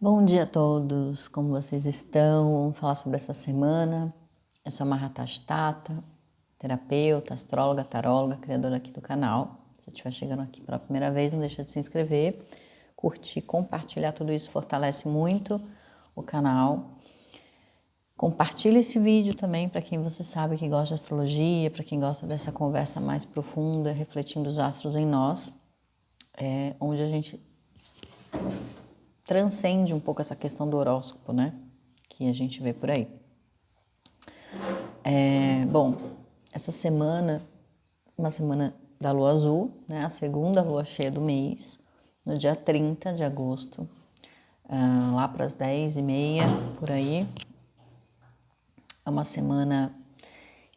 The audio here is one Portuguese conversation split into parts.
Bom dia a todos, como vocês estão? Vamos falar sobre essa semana. Eu sou a Mahatastata, terapeuta, astróloga, taróloga, criadora aqui do canal. Se você estiver chegando aqui pela primeira vez, não deixa de se inscrever, curtir, compartilhar, tudo isso fortalece muito o canal. Compartilhe esse vídeo também para quem você sabe que gosta de astrologia, para quem gosta dessa conversa mais profunda, refletindo os astros em nós, onde a gente transcende um pouco essa questão do horóscopo, né? Que a gente vê por aí. Bom, essa semana, uma semana da lua azul, né? A segunda lua cheia do mês, no dia 30 de agosto, lá para as 10h30, por aí. É uma semana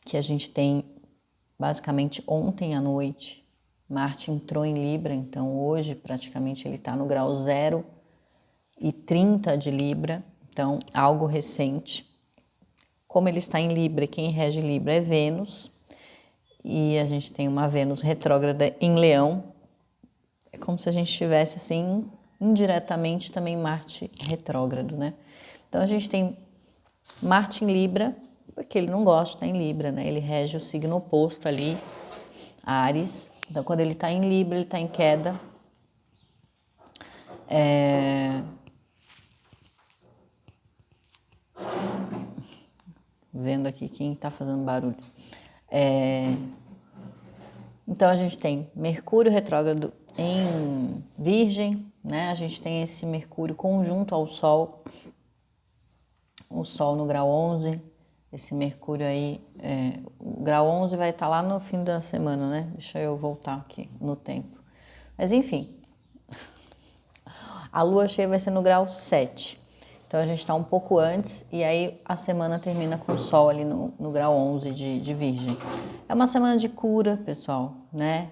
que a gente tem, basicamente, ontem à noite, Marte entrou em Libra, então hoje praticamente ele está no grau 0 e 30 de Libra, então algo recente. Como ele está em Libra, quem rege Libra é Vênus, e a gente tem uma Vênus retrógrada em Leão. É como se a gente tivesse, assim, indiretamente também Marte retrógrado, né? Então a gente tem Marte em Libra, porque ele não gosta de estar em Libra, né? Ele rege o signo oposto ali, Áries. Então quando ele está em Libra, ele está em queda. Vendo aqui quem está fazendo barulho. Então a gente tem Mercúrio retrógrado em Virgem, né? A gente tem esse Mercúrio conjunto ao Sol, o Sol no grau 11, esse Mercúrio aí, o grau 11 vai estar lá no fim da semana, né? Deixa eu voltar aqui no tempo. Mas enfim, a Lua cheia vai ser no grau 7. Então a gente está um pouco antes e aí a semana termina com o Sol ali no grau 11 de Virgem. É uma semana de cura, pessoal, né?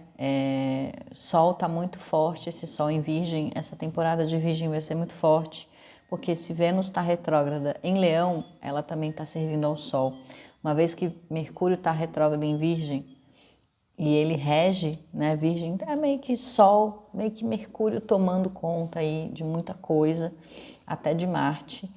Sol está muito forte, esse Sol em Virgem, essa temporada de Virgem vai ser muito forte, porque se Vênus está retrógrada em Leão, ela também está servindo ao Sol. Uma vez que Mercúrio está retrógrado em Virgem, e ele rege, né, Virgem, é meio que Sol, meio que Mercúrio tomando conta aí de muita coisa, até de Marte,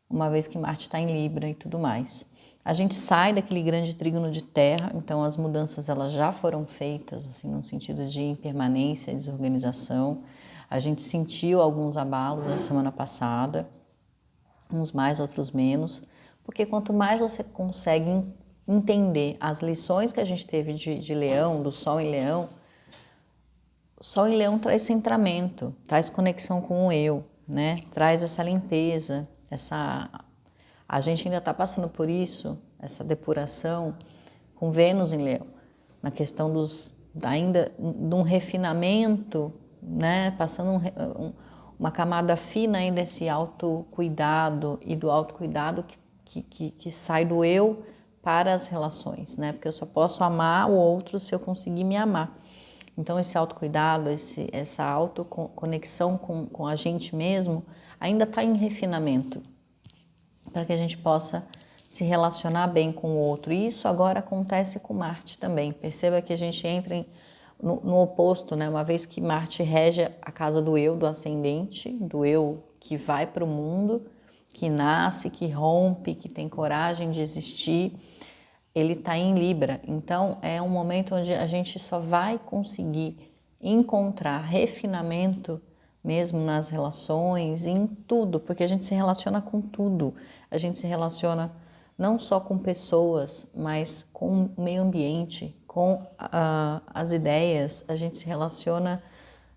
uma vez que Marte está em Libra e tudo mais. A gente sai daquele grande trígono de terra, então as mudanças elas já foram feitas, assim, no sentido de impermanência, desorganização. A gente sentiu alguns abalos na semana passada, uns mais, outros menos, porque quanto mais você consegue entender as lições que a gente teve de Leão, do Sol em Leão, o Sol em Leão traz centramento, traz conexão com o eu, né? Traz essa limpeza, a gente ainda está passando por isso, essa depuração com Vênus em Leão, na questão ainda de um refinamento, né? Passando uma camada fina aí desse autocuidado e do autocuidado que sai do eu para as relações, né? Porque eu só posso amar o outro se eu conseguir me amar. Então esse autocuidado, essa autoconexão com a gente mesmo ainda está em refinamento, para que a gente possa se relacionar bem com o outro. E isso agora acontece com Marte também. Perceba que a gente entra no oposto, né? Uma vez que Marte rege a casa do eu, do ascendente, do eu que vai para o mundo, que nasce, que rompe, que tem coragem de existir, ele está em Libra. Então é um momento onde a gente só vai conseguir encontrar refinamento mesmo nas relações, em tudo, porque a gente se relaciona com tudo. A gente se relaciona não só com pessoas, mas com o meio ambiente, com as ideias, a gente se relaciona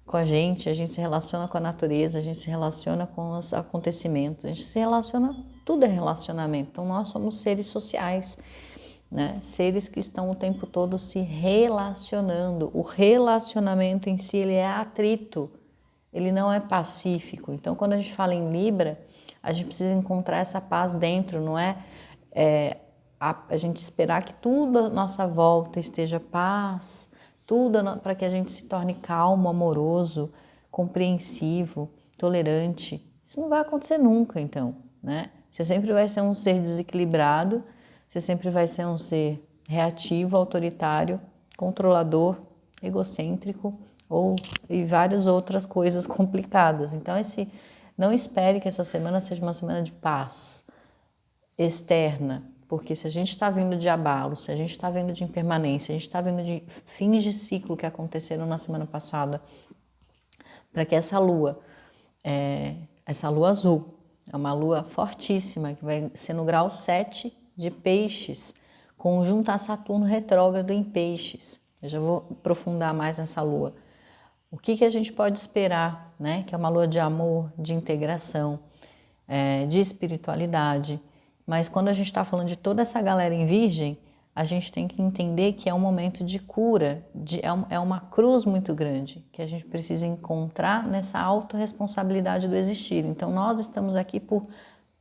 com a gente se relaciona com a natureza, a gente se relaciona com os acontecimentos, a gente se relaciona, tudo é relacionamento. Então nós somos seres sociais, né? Seres que estão o tempo todo se relacionando. O relacionamento em si, ele é atrito, ele não é pacífico. Então quando a gente fala em Libra, a gente precisa encontrar essa paz dentro, não é, a gente esperar que tudo à nossa volta esteja paz, tudo para que a gente se torne calmo, amoroso, compreensivo, tolerante. Isso não vai acontecer nunca, então, né? Você sempre vai ser um ser desequilibrado, você sempre vai ser um ser reativo, autoritário, controlador, egocêntrico e várias outras coisas complicadas. Então Não espere que essa semana seja uma semana de paz externa, porque se a gente está vindo de abalo, se a gente está vindo de impermanência, a gente está vindo de fins de ciclo que aconteceram na semana passada, para que essa lua azul, é uma lua fortíssima, que vai ser no grau 7 de peixes, conjunta a Saturno retrógrado em peixes. Eu já vou aprofundar mais nessa lua. O que a gente pode esperar, né? Que é uma lua de amor, de integração, de espiritualidade. Mas quando a gente está falando de toda essa galera em Virgem, a gente tem que entender que é um momento de cura, é uma cruz muito grande, que a gente precisa encontrar nessa autorresponsabilidade do existir. Então, nós estamos aqui por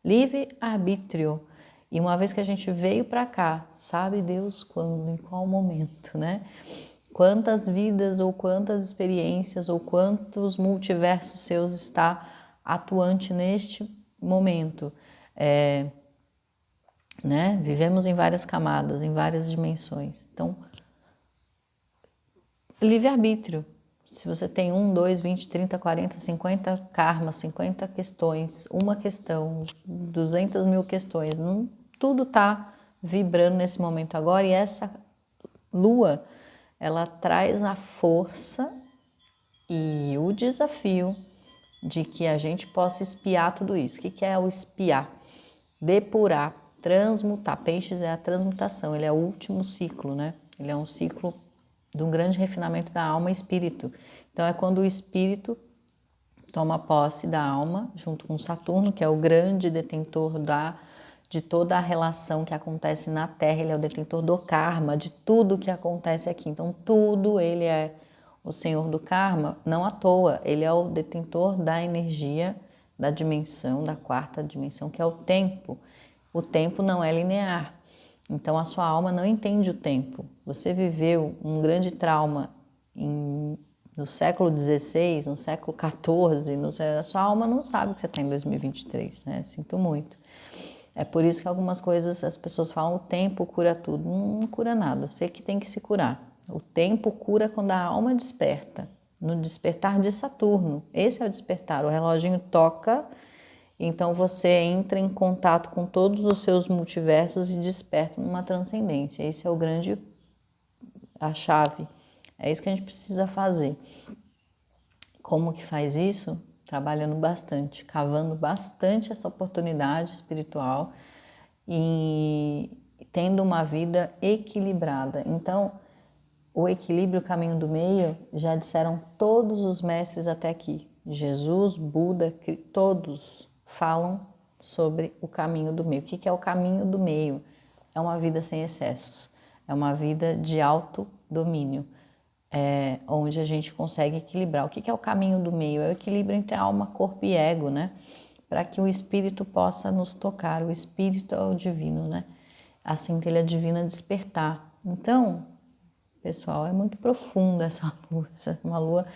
livre-arbítrio. E uma vez que a gente veio para cá, sabe Deus quando, em qual momento, né? Quantas vidas ou quantas experiências ou quantos multiversos seus está atuante neste momento. Né? Vivemos em várias camadas, em várias dimensões. Então, livre-arbítrio. Se você tem 1, 2, 20, 30, 40, 50 karmas, 50 questões, uma questão, 200 mil questões, não, tudo está vibrando nesse momento agora, e essa lua, ela traz a força e o desafio de que a gente possa espiar tudo isso. O que é o espiar? Depurar, transmutar. Peixes é a transmutação, ele é o último ciclo, né? Ele é um ciclo de um grande refinamento da alma e espírito. Então é quando o espírito toma posse da alma, junto com Saturno, que é o grande detentor de toda a relação que acontece na Terra, ele é o detentor do karma, de tudo que acontece aqui. Então tudo ele é o senhor do karma, não à toa, ele é o detentor da energia, da dimensão, da quarta dimensão, que é o tempo. O tempo não é linear, então a sua alma não entende o tempo. Você viveu um grande trauma no século XVI, no século XIV, a sua alma não sabe que você está em 2023, né? Sinto muito. É por isso que algumas coisas as pessoas falam: o tempo cura tudo. Não cura nada, você que tem que se curar. O tempo cura quando a alma desperta, no despertar de Saturno. Esse é o despertar, o reloginho toca, então você entra em contato com todos os seus multiversos e desperta numa transcendência. Esse é a chave. É isso que a gente precisa fazer. Como que faz isso? Trabalhando bastante, cavando bastante essa oportunidade espiritual e tendo uma vida equilibrada. Então, o equilíbrio, o caminho do meio, já disseram todos os mestres até aqui. Jesus, Buda, todos falam sobre o caminho do meio. O que é o caminho do meio? É uma vida sem excessos, é uma vida de autodomínio, onde a gente consegue equilibrar. O que é o caminho do meio? É o equilíbrio entre alma, corpo e ego, né? Para que o espírito possa nos tocar. O espírito é o divino, né? A centelha divina despertar. Então, pessoal, é muito profunda essa lua. Uma lua.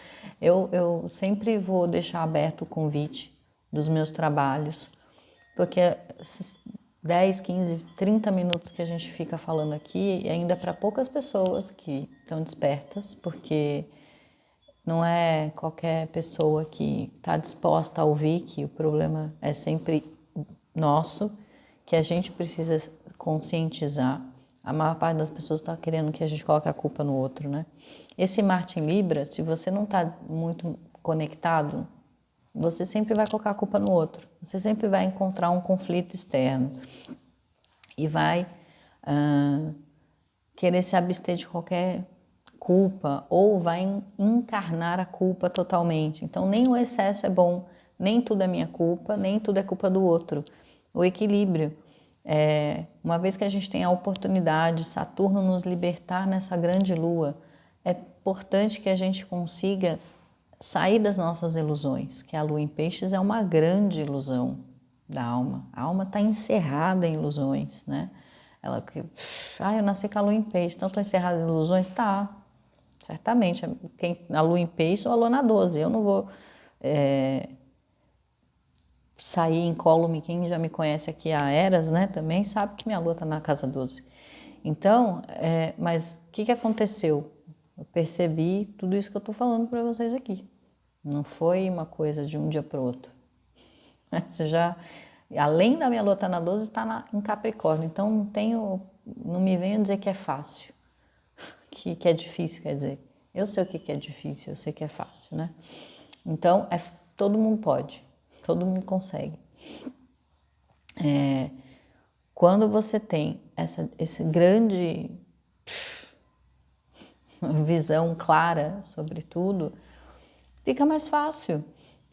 Eu sempre vou deixar aberto o convite dos meus trabalhos, porque esses 10, 15, 30 minutos que a gente fica falando aqui, ainda para poucas pessoas que estão despertas, porque não é qualquer pessoa que está disposta a ouvir, que o problema é sempre nosso, que a gente precisa conscientizar. A maior parte das pessoas está querendo que a gente coloque a culpa no outro, né? Esse Marte em Libra, se você não está muito conectado, você sempre vai colocar a culpa no outro. Você sempre vai encontrar um conflito externo e vai querer se abster de qualquer culpa ou vai encarnar a culpa totalmente. Então, nem o excesso é bom, nem tudo é minha culpa, nem tudo é culpa do outro. O equilíbrio. Uma vez que a gente tem a oportunidade, Saturno nos libertar nessa grande lua, é importante que a gente consiga sair das nossas ilusões, que a lua em peixes é uma grande ilusão da alma. A alma está encerrada em ilusões, né? Eu nasci com a lua em peixes, então estou encerrada em ilusões? Tá, certamente. A lua em peixes ou a lua na 12. Eu não vou sair incólume. Quem já me conhece aqui há eras, né, também sabe que minha lua está na casa 12. Então, mas o que aconteceu? Eu percebi tudo isso que eu estou falando para vocês aqui. Não foi uma coisa de um dia para o outro. Você já, além da minha lua estar na 12, está em Capricórnio. Então não me venham dizer que é fácil, que é difícil, quer dizer. Eu sei o que é difícil, eu sei que é fácil, né? Então, todo mundo pode, todo mundo consegue. Quando você tem esse grande visão clara sobre tudo, fica mais fácil,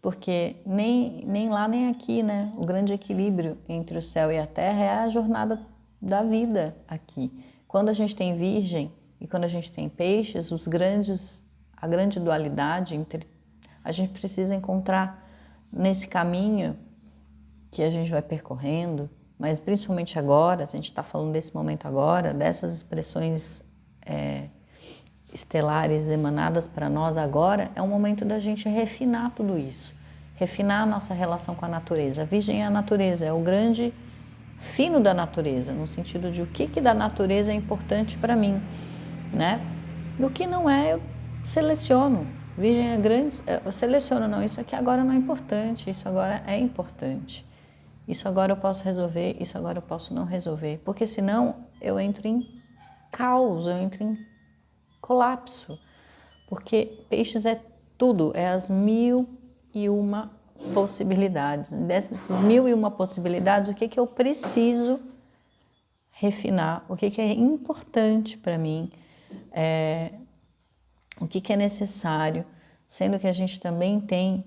porque nem lá nem aqui, né? O grande equilíbrio entre o céu e a terra é a jornada da vida aqui. Quando a gente tem Virgem e quando a gente tem Peixes, a grande dualidade entre a gente precisa encontrar nesse caminho que a gente vai percorrendo, mas principalmente agora, a gente está falando desse momento agora, dessas expressões estelares emanadas para nós agora, é o momento da gente refinar tudo isso, refinar a nossa relação com a natureza. A Virgem é a natureza, é o grande fino da natureza, no sentido de o que da natureza é importante para mim, né? E o que não é, eu seleciono. Virgem é grande, eu seleciono, não, isso aqui agora não é importante, isso agora é importante. Isso agora eu posso resolver, isso agora eu posso não resolver, porque senão eu entro em caos, eu entro em colapso, porque Peixes é tudo, é as 1001 possibilidades. Dessas 1001 possibilidades, o que eu preciso refinar, o que é importante para mim, o que é necessário, sendo que a gente também tem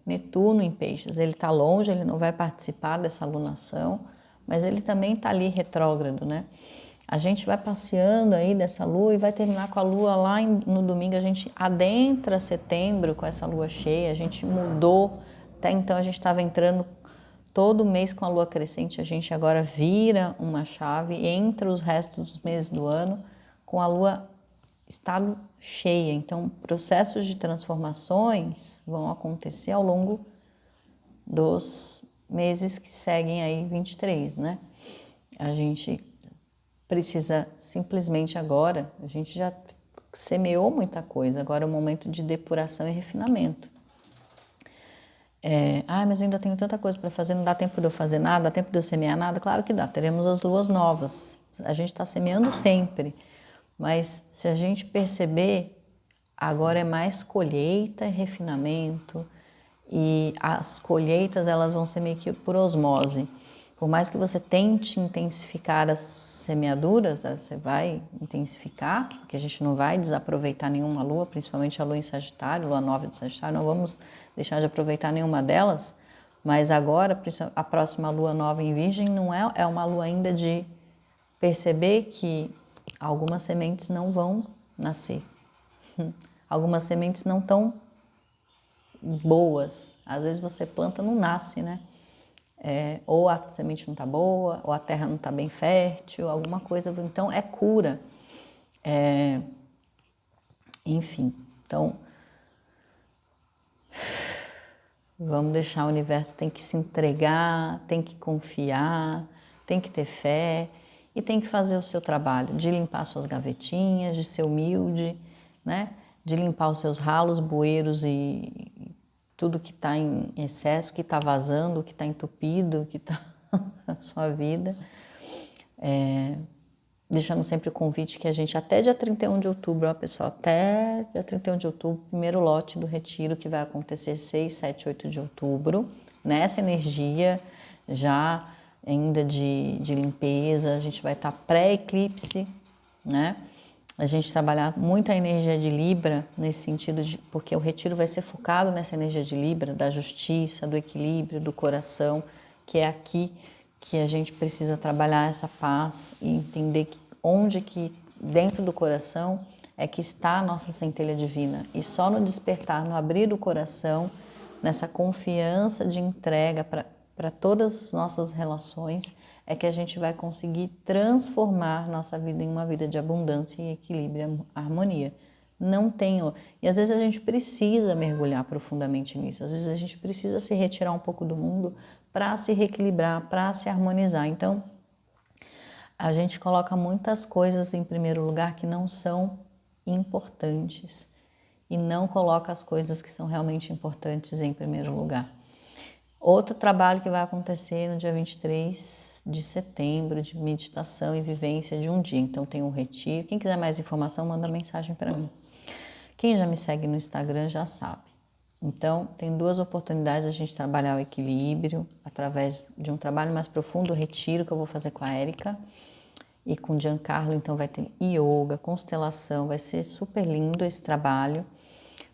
Netuno em Peixes. Ele está longe, ele não vai participar dessa alunação, mas ele também está ali retrógrado, né? A gente vai passeando aí dessa lua e vai terminar com a lua lá no domingo. A gente adentra setembro com essa lua cheia, a gente mudou. Até então a gente estava entrando todo mês com a lua crescente, a gente agora vira uma chave entre os restos dos meses do ano com a lua estado cheia. Então, processos de transformações vão acontecer ao longo dos meses que seguem aí 23, né? A gente precisa simplesmente agora, a gente já semeou muita coisa, agora é o momento de depuração e refinamento. Mas eu ainda tenho tanta coisa para fazer, não dá tempo de eu fazer nada, dá tempo de eu semear nada? Claro que dá, teremos as luas novas, a gente está semeando sempre, mas se a gente perceber, agora é mais colheita e refinamento, e as colheitas elas vão ser meio que por osmose. Por mais que você tente intensificar as semeaduras, você vai intensificar, porque a gente não vai desaproveitar nenhuma lua, principalmente a lua em Sagitário, lua nova de Sagitário, não vamos deixar de aproveitar nenhuma delas, mas agora a próxima lua nova em Virgem não é uma lua ainda de perceber que algumas sementes não vão nascer, algumas sementes não estão boas, às vezes você planta não nasce, né? Ou a semente não está boa, ou a terra não está bem fértil, alguma coisa, então é cura. Enfim, então vamos deixar o universo, tem que se entregar, tem que confiar, tem que ter fé e tem que fazer o seu trabalho de limpar suas gavetinhas, de ser humilde, né? De limpar os seus ralos, bueiros e tudo que está em excesso, que está vazando, que está entupido, que está na sua vida. Deixando sempre o convite que a gente, até dia 31 de outubro, ó, pessoal, até dia 31 de outubro, primeiro lote do retiro que vai acontecer 6, 7, 8 de outubro, nessa energia já ainda de limpeza, a gente vai estar pré-eclipse, né? A gente trabalhar muito a energia de Libra, nesse sentido de, porque o retiro vai ser focado nessa energia de Libra, da justiça, do equilíbrio, do coração, que é aqui que a gente precisa trabalhar essa paz e entender que onde que dentro do coração é que está a nossa centelha divina. E só no despertar, no abrir do coração, nessa confiança de entrega para todas as nossas relações, é que a gente vai conseguir transformar nossa vida em uma vida de abundância e equilíbrio, harmonia. Não tenho. E às vezes a gente precisa mergulhar profundamente nisso. Às vezes a gente precisa se retirar um pouco do mundo para se reequilibrar, para se harmonizar. Então, a gente coloca muitas coisas em primeiro lugar que não são importantes e não coloca as coisas que são realmente importantes em primeiro lugar. Outro trabalho que vai acontecer no dia 23 de setembro, de meditação e vivência de um dia. Então tem um retiro. Quem quiser mais informação, manda mensagem para mim. Quem já me segue no Instagram já sabe. Então, tem duas oportunidades de a gente trabalhar o equilíbrio através de um trabalho mais profundo, o retiro que eu vou fazer com a Érica e com o Giancarlo. Então, vai ter yoga, constelação, vai ser super lindo esse trabalho,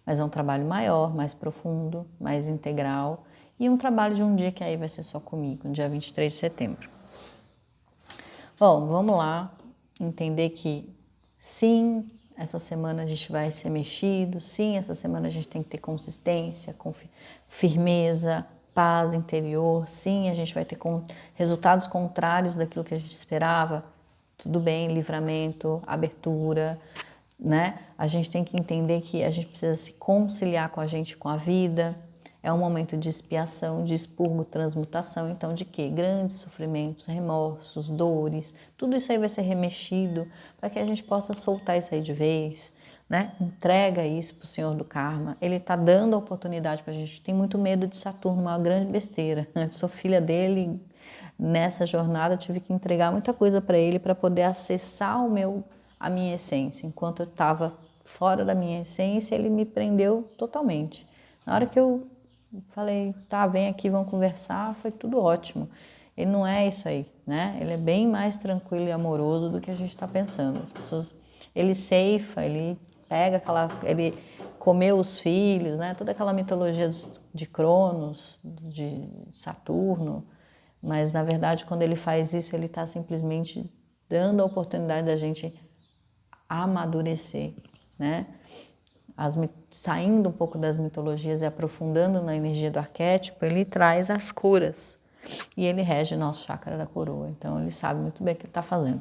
mas é um trabalho maior, mais profundo, mais integral e um trabalho de um dia que aí vai ser só comigo, no dia 23 de setembro. Bom, vamos lá entender que sim, essa semana a gente vai ser mexido, sim, essa semana a gente tem que ter consistência, firmeza, paz interior, sim, a gente vai ter resultados contrários daquilo que a gente esperava, tudo bem, livramento, abertura, né? A gente tem que entender que a gente precisa se conciliar com a gente, com a vida. É um momento de expiação, de expurgo, transmutação. Então, de quê? Grandes sofrimentos, remorsos, dores, tudo isso aí vai ser remexido para que a gente possa soltar isso aí de vez, né? Entrega isso para o Senhor do Karma. Ele está dando a oportunidade para a gente. Tem muito medo de Saturno, uma grande besteira. Eu sou filha dele. Nessa jornada, eu tive que entregar muita coisa para ele para poder acessar a minha essência. Enquanto eu estava fora da minha essência, ele me prendeu totalmente. Na hora que eu falei, tá, vem aqui, vamos conversar, foi tudo ótimo. Ele não é isso aí, né? Ele é bem mais tranquilo e amoroso do que a gente está pensando. As pessoas, ele ceifa, ele pega ele comeu os filhos, né? Toda aquela mitologia de Cronos, de Saturno, mas na verdade quando ele faz isso, ele está simplesmente dando a oportunidade da gente amadurecer, né? Saindo um pouco das mitologias e aprofundando na energia do arquétipo, ele traz as curas. E ele rege o nosso chakra da coroa. Então, ele sabe muito bem o que ele está fazendo.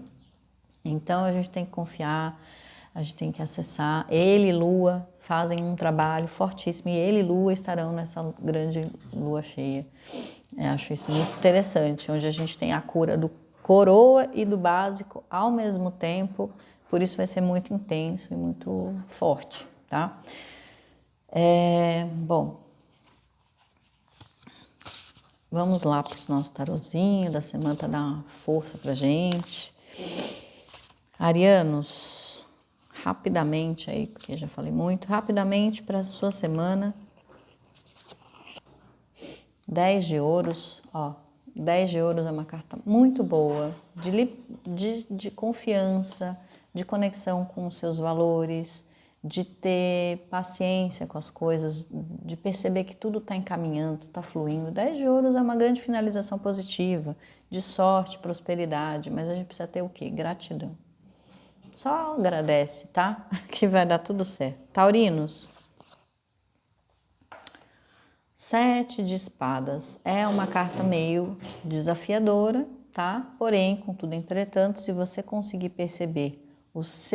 Então, a gente tem que confiar, a gente tem que acessar. Ele e Lua fazem um trabalho fortíssimo. E ele e Lua estarão nessa grande lua cheia. Eu acho isso muito interessante, onde a gente tem a cura do coroa e do básico ao mesmo tempo. Por isso vai ser muito intenso e muito forte. Tá? Bom, vamos lá para os nossos tarozinhos da semana para dar uma força pra gente. Arianos, rapidamente aí, porque já falei muito, rapidamente para a sua semana. 10 de ouros, ó, 10 de ouros é uma carta muito boa, de confiança, de conexão com os seus valores, de ter paciência com as coisas, de perceber que tudo está encaminhando, está fluindo. 10 de ouros é uma grande finalização positiva, de sorte, prosperidade, mas a gente precisa ter o quê? Gratidão. Só agradece, tá? Que vai dar tudo certo. Taurinos. 7 de espadas. É uma carta meio desafiadora, tá? Porém, contudo, entretanto, se você conseguir perceber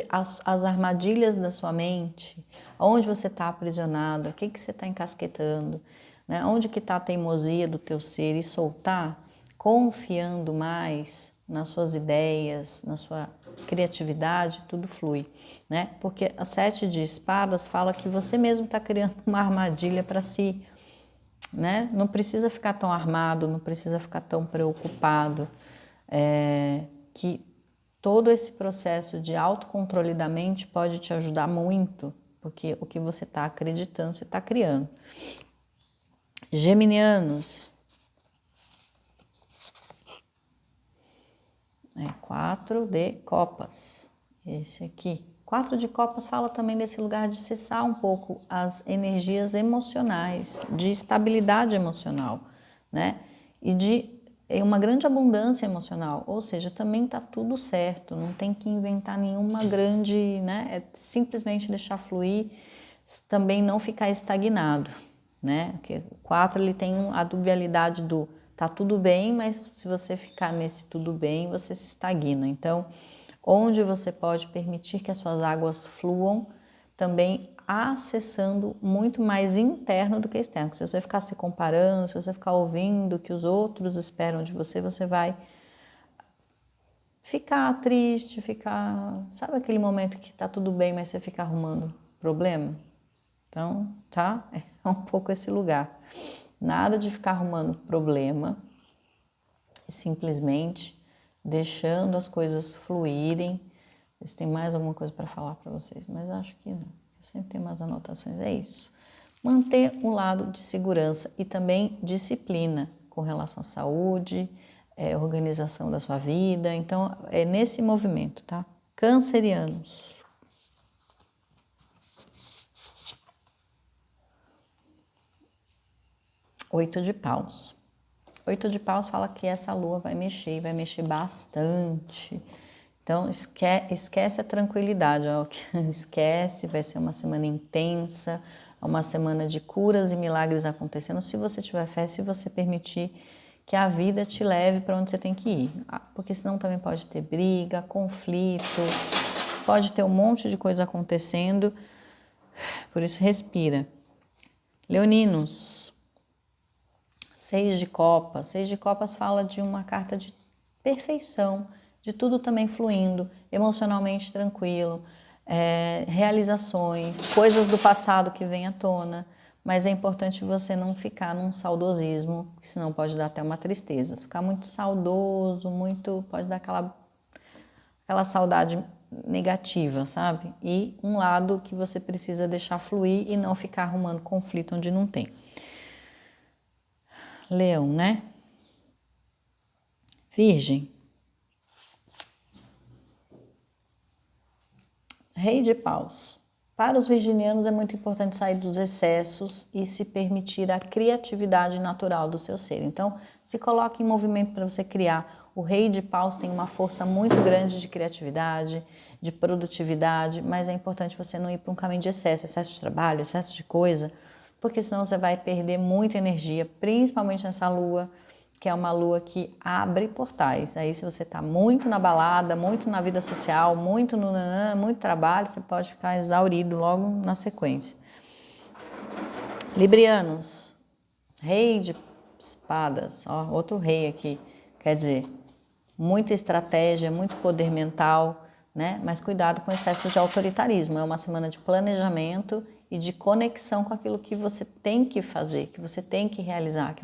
as armadilhas da sua mente, onde você está aprisionado, o que você está encasquetando, né? Onde que está a teimosia do teu ser e soltar, confiando mais nas suas ideias, na sua criatividade, tudo flui, né? Porque a 7 de espadas fala que você mesmo está criando uma armadilha para si, né? Não precisa ficar tão armado, não precisa ficar tão preocupado, que todo esse processo de autocontrole da mente pode te ajudar muito, porque o que você está acreditando, você está criando. Geminianos. 4 de copas. Esse aqui. 4 de copas fala também desse lugar de cessar um pouco as energias emocionais, de estabilidade emocional, né? E de uma grande abundância emocional, ou seja, também tá tudo certo, não tem que inventar nenhuma grande, né? É simplesmente deixar fluir, também não ficar estagnado, né? Porque o 4 ele tem a dualidade do tá tudo bem, mas se você ficar nesse tudo bem, você se estagna. Então, onde você pode permitir que as suas águas fluam, também acessando muito mais interno do que externo. Se você ficar se comparando, se você ficar ouvindo o que os outros esperam de você, você vai ficar triste, Sabe aquele momento que tá tudo bem, mas você fica arrumando problema? Então, tá? É um pouco esse lugar. Nada de ficar arrumando problema, simplesmente deixando as coisas fluírem. Se tem mais alguma coisa para falar para vocês, mas acho que não. Eu sempre tenho mais anotações, é isso. Manter um lado de segurança e também disciplina com relação à saúde, organização da sua vida. Então, é nesse movimento, tá? Cancerianos. Oito de paus. Oito de paus fala que essa lua vai mexer bastante. Então, esquece a tranquilidade, ó, esquece, vai ser uma semana intensa, uma semana de curas e milagres acontecendo, se você tiver fé, se você permitir que a vida te leve para onde você tem que ir. Porque senão também pode ter briga, conflito, pode ter um monte de coisa acontecendo, por isso respira. Leoninos, 6 de copas. 6 de copas fala de uma carta de perfeição, de tudo também fluindo, emocionalmente tranquilo, realizações, coisas do passado que vêm à tona, mas é importante você não ficar num saudosismo, que senão pode dar até uma tristeza. Ficar muito saudoso, pode dar aquela saudade negativa, sabe? E um lado que você precisa deixar fluir e não ficar arrumando conflito onde não tem. Leão, né? Virgem. Rei de paus. Para os virginianos é muito importante sair dos excessos e se permitir a criatividade natural do seu ser. Então, se coloque em movimento para você criar. O rei de paus tem uma força muito grande de criatividade, de produtividade, mas é importante você não ir para um caminho de excesso de trabalho, excesso de coisa, porque senão você vai perder muita energia, principalmente nessa lua, que é uma lua que abre portais. Aí se você está muito na balada, muito na vida social, muito trabalho, você pode ficar exaurido logo na sequência. Librianos, rei de espadas, ó, outro rei aqui, quer dizer, muita estratégia, muito poder mental, né? Mas cuidado com excesso de autoritarismo. É uma semana de planejamento e de conexão com aquilo que você tem que fazer, que você tem que realizar, que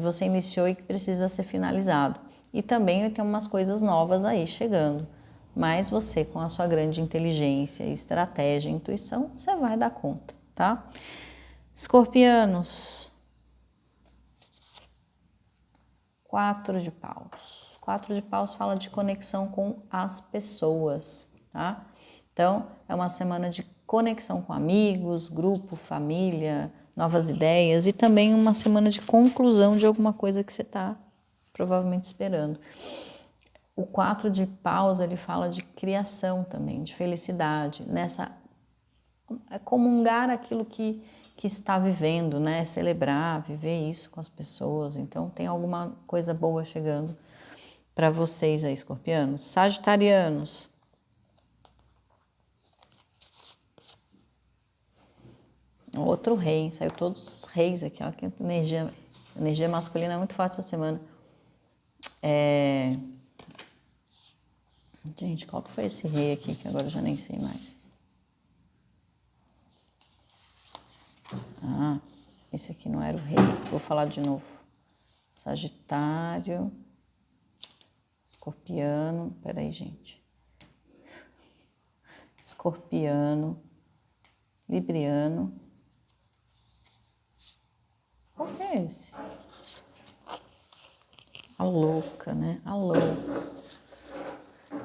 você iniciou e que precisa ser finalizado. E também tem umas coisas novas aí chegando. Mas você, com a sua grande inteligência, estratégia, intuição, você vai dar conta, tá? Escorpianos. 4 de paus. 4 de paus fala de conexão com as pessoas, tá? Então, é uma semana de conexão com amigos, grupo, família, novas ideias e também uma semana de conclusão de alguma coisa que você está provavelmente esperando. O 4 de paus, ele fala de criação também, de felicidade, comungar aquilo que está vivendo, né? Celebrar, viver isso com as pessoas. Então, tem alguma coisa boa chegando para vocês aí, escorpianos. Sagitarianos. Outro rei, saiu todos os reis aqui, ó, que energia masculina é muito forte essa semana. Gente, qual que foi esse rei aqui, que agora eu já nem sei mais. Ah, esse aqui não era o rei, vou falar de novo. Sagitário, Escorpiano, peraí, gente. Escorpiano, Libriano. Qual que é esse? A louca, né? A louca.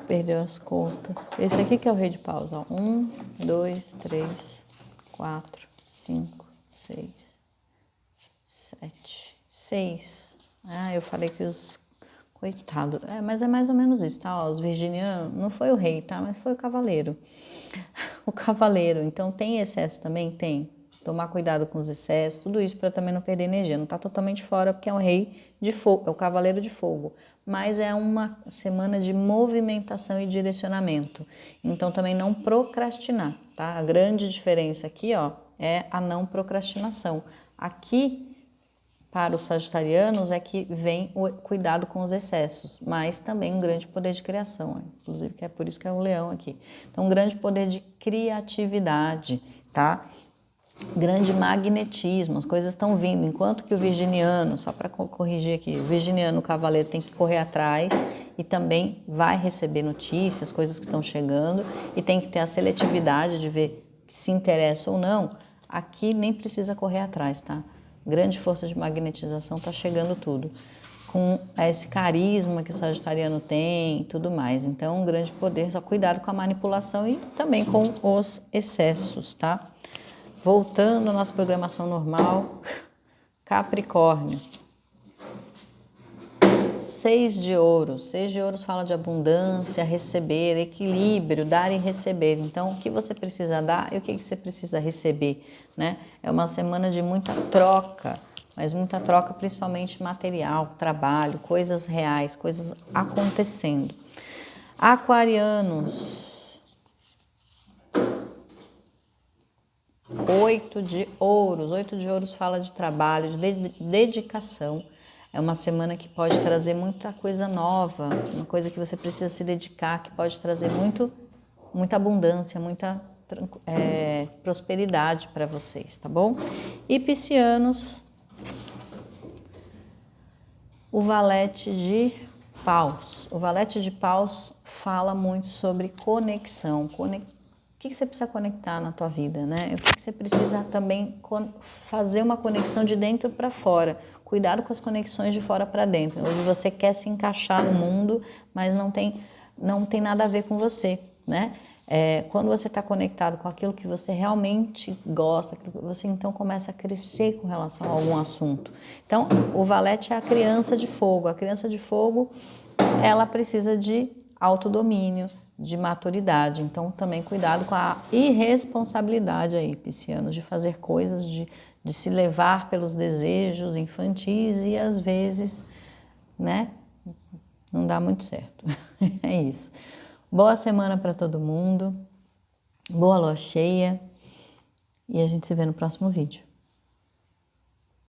Perdeu as contas. Esse aqui que é o rei de paus, ó. 1, 2, 3, 4, 5, 6, 7, 6. Ah, eu falei que os... Coitado. Mas é mais ou menos isso, tá? Ó, os virginianos, não foi o rei, tá? Mas foi o cavaleiro. O cavaleiro. Então, tem excesso também? Tem. Tomar cuidado com os excessos, tudo isso para também não perder energia. Não tá totalmente fora, porque é um rei de fogo, é o cavaleiro de fogo. Mas é uma semana de movimentação e direcionamento. Então, também não procrastinar, tá? A grande diferença aqui, ó, é a não procrastinação. Aqui, para os sagitarianos, é que vem o cuidado com os excessos, mas também um grande poder de criação, inclusive, que é por isso que é o leão aqui. Então, um grande poder de criatividade, tá? grande magnetismo, as coisas estão vindo, enquanto que o virginiano, só para corrigir aqui, o virginiano, o cavaleiro tem que correr atrás e também vai receber notícias, coisas que estão chegando, e tem que ter a seletividade de ver se interessa ou não. Aqui nem precisa correr atrás, tá? Grande força de magnetização, tá chegando tudo. Com esse carisma que o sagitariano tem e tudo mais. Então, um grande poder, só cuidado com a manipulação e também com os excessos, tá? Voltando à nossa programação normal, Capricórnio. 6 de ouros. 6 de ouros fala de abundância, receber, equilíbrio, dar e receber. Então, o que você precisa dar e o que você precisa receber, né? É uma semana de muita troca, mas muita troca principalmente material, trabalho, coisas reais, coisas acontecendo. Aquarianos. 8 de ouros. 8 de ouros fala de trabalho, de dedicação. É uma semana que pode trazer muita coisa nova, uma coisa que você precisa se dedicar, que pode trazer muita abundância, muita prosperidade para vocês, tá bom? E piscianos, o valete de paus. O valete de paus fala muito sobre conexão, o que você precisa conectar na tua vida, né? O que você precisa também fazer uma conexão de dentro para fora. Cuidado com as conexões de fora para dentro. Hoje você quer se encaixar no mundo, mas não tem nada a ver com você, né? Quando você está conectado com aquilo que você realmente gosta, você então começa a crescer com relação a algum assunto. Então, o valete é a criança de fogo. A criança de fogo, ela precisa de autodomínio, de maturidade. Então, também cuidado com a irresponsabilidade aí, piscianos, de fazer coisas, de se levar pelos desejos infantis e às vezes, né, não dá muito certo. É isso. Boa semana para todo mundo, boa lua cheia e a gente se vê no próximo vídeo.